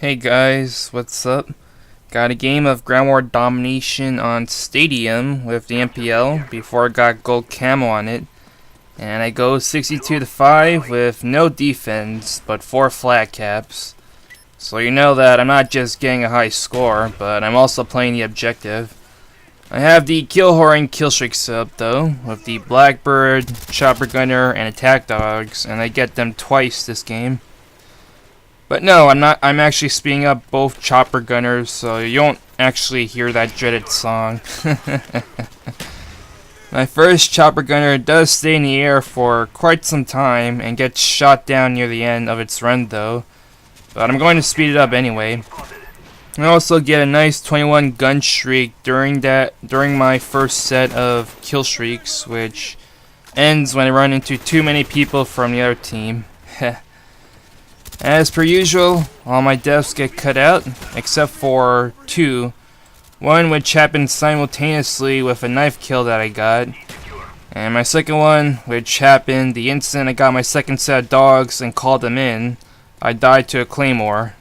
Hey guys, what's up? Got a game of Ground War Domination on Stadium with the MPL before I got gold camo on it. And I go 62-5 with no defense, but 4 flat caps. So you know that I'm not just getting a high score, but I'm also playing the objective. I have the kill whore and kill streak sub though, with the Blackbird, Chopper Gunner, and Attack Dogs, and I get them twice this game. But no, I'm not. I'm actually speeding up both chopper gunners, so you won't actually hear that dreaded song. My first chopper gunner does stay in the air for quite some time and gets shot down near the end of its run though. But I'm going to speed it up anyway. I also get a nice 21 gun streak during my first set of kill streaks, which ends when I run into too many people from the other team. As per usual, all my deaths get cut out, except for 2. One which happened simultaneously with a knife kill that I got, and my second one which happened the instant I got my second set of dogs and called them in. I died to a claymore.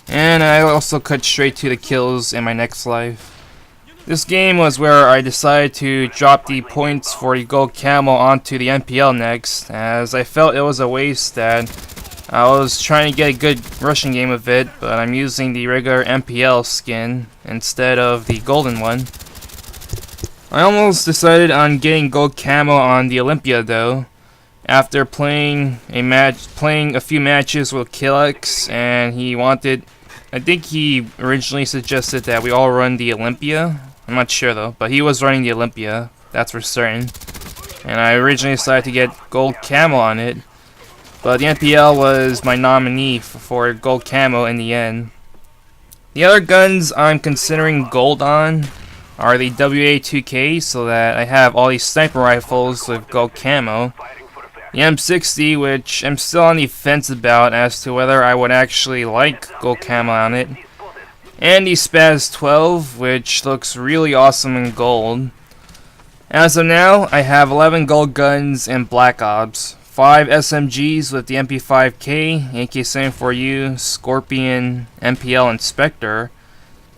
And I also cut straight to the kills in my next life. This game was where I decided to drop the points for the gold camo onto the MPL next, as I felt it was a waste that I was trying to get a good Russian game of it, but I'm using the regular MPL skin instead of the golden one. I almost decided on getting gold camo on the Olympia though, after playing a few matches with Killex, and I think he originally suggested that we all run the Olympia. I'm not sure though, but he was running the Olympia, that's for certain. And I originally decided to get gold camo on it. But the NPL was my nominee for gold camo in the end. The other guns I'm considering gold on are the WA2K, so that I have all these sniper rifles with gold camo. The M60, which I'm still on the fence about as to whether I would actually like gold camo on it. And the Spaz 12, which looks really awesome in gold. As of now, I have 11 gold guns in Black Ops. 5 SMGs with the MP5K, AK-74U, Scorpion, MPL, and Spectre.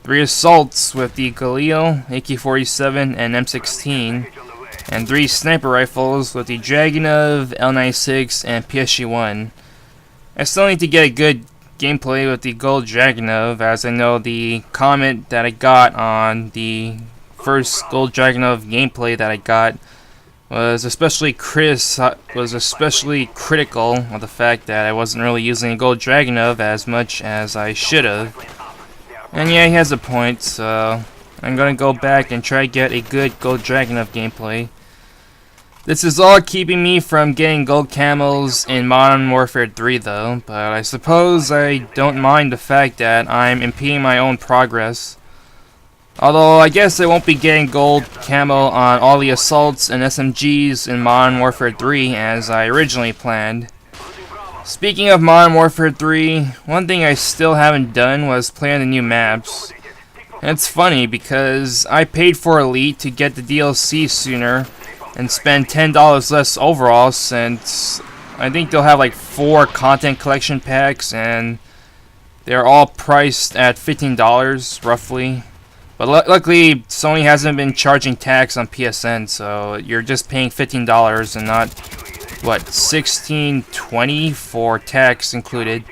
3 assaults with the Galil, AK-47, and M16. And 3 sniper rifles with the Dragunov, L96, and PSG-1. I still need to get a good gameplay with the Gold Dragunov, as I know the comment that I got on the first Gold Dragunov gameplay that I got was especially critical of the fact that I wasn't really using a gold Dragunov as much as I should have. And yeah, he has a point, so I'm gonna go back and try to get a good gold Dragunov gameplay. This is all keeping me from getting gold camos in Modern Warfare 3 though, but I suppose I don't mind the fact that I'm impeding my own progress. Although, I guess I won't be getting gold camo on all the assaults and SMGs in Modern Warfare 3 as I originally planned. Speaking of Modern Warfare 3, one thing I still haven't done was play on the new maps. And it's funny because I paid for Elite to get the DLC sooner and spend $10 less overall, since I think they'll have like 4 content collection packs and they're all priced at $15 roughly. But luckily, Sony hasn't been charging tax on PSN, so you're just paying $15 and not, what, $16.20 for tax included.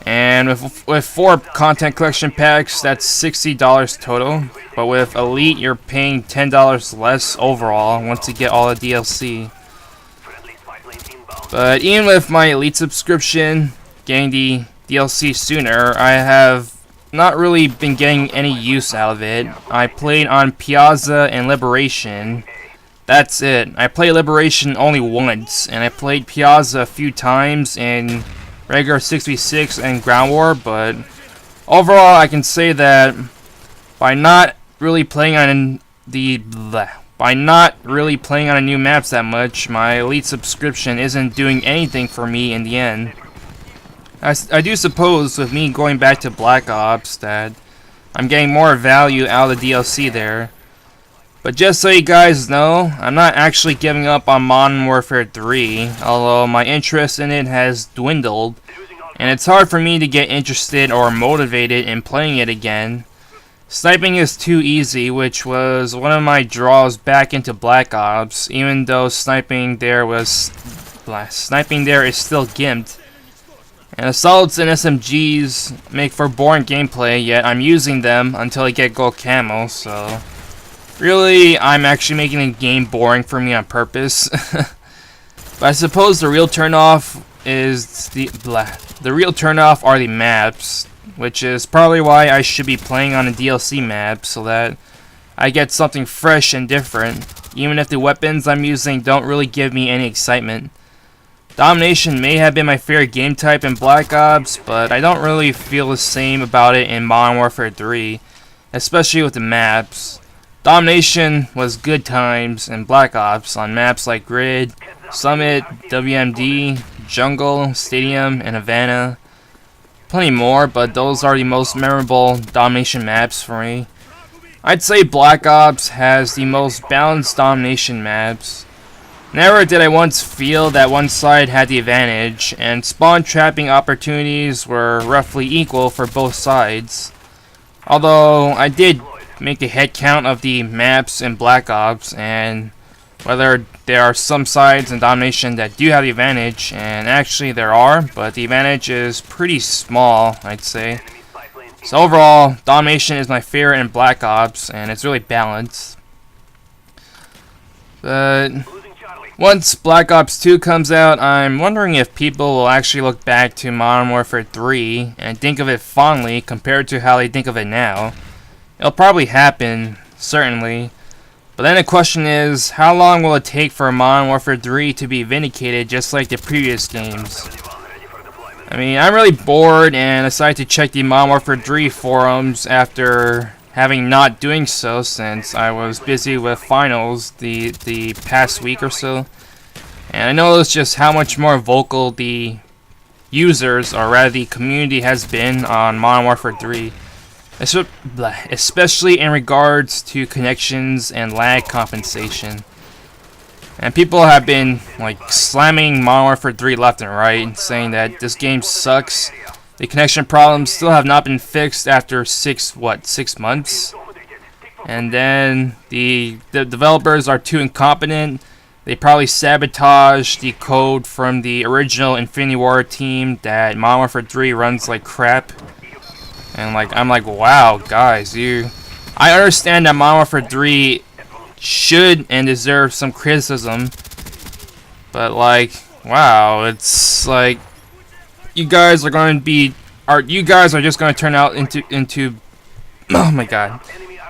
And with 4 content collection packs, that's $60 total. But with Elite, you're paying $10 less overall once you get all the DLC. But even with my Elite subscription, getting the DLC sooner, I have not really been getting any use out of it. I played on Piazza and Liberation. That's it. I played Liberation only once, and I played Piazza a few times in regular 6v6 and Ground War, but overall I can say that by not really playing on the new maps that much, my Elite subscription isn't doing anything for me in the end. I do suppose with me going back to Black Ops that I'm getting more value out of the DLC there. But just so you guys know, I'm not actually giving up on Modern Warfare 3, although my interest in it has dwindled, and it's hard for me to get interested or motivated in playing it again. Sniping is too easy, which was one of my draws back into Black Ops, even though sniping there is still gimped. And assaults and SMGs make for boring gameplay, yet I'm using them until I get gold camo, so really I'm actually making the game boring for me on purpose. But I suppose the real turnoff is the real turnoff are the maps, which is probably why I should be playing on a DLC map so that I get something fresh and different, even if the weapons I'm using don't really give me any excitement. Domination may have been my favorite game type in Black Ops, but I don't really feel the same about it in Modern Warfare 3, especially with the maps. Domination was good times in Black Ops on maps like Grid, Summit, WMD, Jungle, Stadium, and Havana. Plenty more, but those are the most memorable Domination maps for me. I'd say Black Ops has the most balanced Domination maps. Never did I once feel that one side had the advantage, and spawn trapping opportunities were roughly equal for both sides. Although I did make a head count of the maps in Black Ops, and whether there are some sides in Domination that do have the advantage, and actually there are, but the advantage is pretty small, I'd say. So overall, Domination is my favorite in Black Ops, and it's really balanced. But once Black Ops 2 comes out, I'm wondering if people will actually look back to Modern Warfare 3 and think of it fondly compared to how they think of it now. It'll probably happen, certainly. But then the question is, how long will it take for Modern Warfare 3 to be vindicated just like the previous games? I mean, I'm really bored and decided to check the Modern Warfare 3 forums after having not doing so since I was busy with finals the past week or so. And I noticed just how much more vocal the users, or rather the community, has been on Modern Warfare 3. Especially in regards to connections and lag compensation. And people have been like slamming Modern Warfare 3 left and right, saying that this game sucks. The connection problems still have not been fixed after 6 months. And then the developers are too incompetent. They probably sabotaged the code from the original Infinity War team that Modern Warfare 3 runs like crap. And I'm like, wow, guys, I understand that Modern Warfare 3 should and deserves some criticism, but wow, it's like you guys are just going to turn out into oh my god.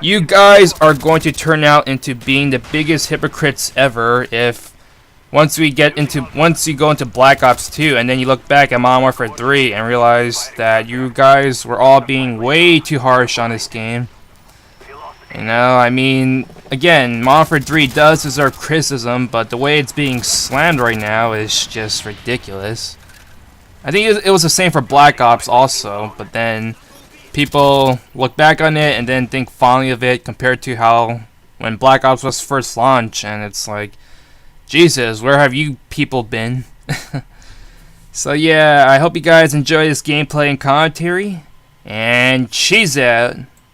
You guys are going to turn out into being the biggest hypocrites ever if once you go into Black Ops 2 and then you look back at Modern Warfare 3 and realize that you guys were all being way too harsh on this game. You know, I mean, again, Modern Warfare 3 does deserve criticism, but the way it's being slammed right now is just ridiculous. I think it was the same for Black Ops also, but then people look back on it and then think fondly of it compared to how when Black Ops was first launched, and it's like, Jesus, where have you people been? So yeah, I hope you guys enjoy this gameplay and commentary, and cheese out.